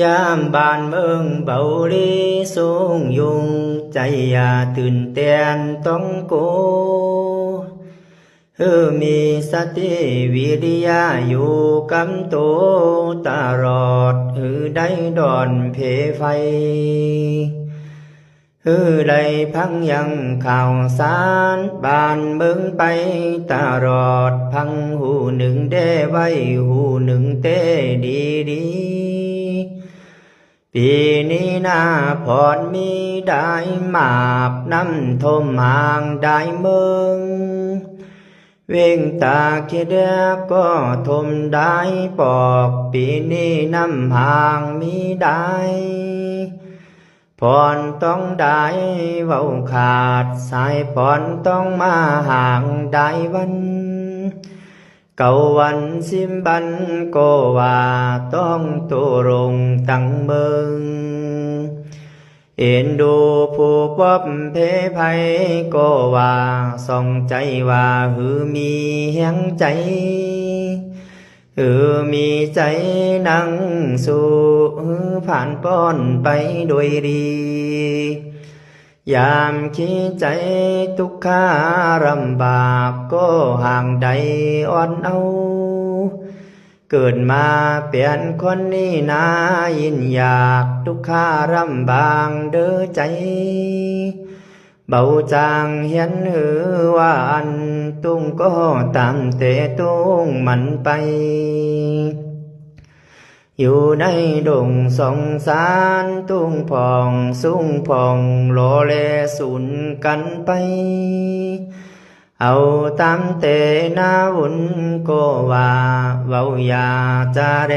ยามบ้านเมืองเบาลีสูงยุงใจอย่าตื่นเต้นต้องโกมีสติวิริยะอยู่กำตัวตลอดได้ดอนเพไฟได้พังยังข่าวสารบ้านเมืองไปตลอดพังหูหนึ่งได้ไว้หูหนึ่งเต้ดีดีปีนี้นาพรมีได้มาบน้ำทมห่างได้เมืองเว่งตาเคียดก็ทมได้ปอกปีนี้น้ำห่างมีได้พรต้องได้เว้าขาดสายพรต้องมาห่างได้วันเก่าวันสิมบันก็ว่าต้องตัวรงตั้งเมืองเอ็นดูผู้ปบเพภัยก็ว่าส่องใจว่ามีแห่งใจมีใจนั่งสู่ผ่านป้อนไปโดยดียามคิดใจทุกขารำบากก็ห่างใดอ่อนเอาเกิดมาเปลี่ยนคนนี้นายินอยากทุกขารำบางเด้อใจเบาจางเห็นว่าอันตุ้งก็ตามเตตุ้งมันไปอยู่ในดงสงสารตุ้งพองสูงพองโลเลสุนกันไปเอาตามเตนาวุ่นก็ว่าเว้าอย่าจะเร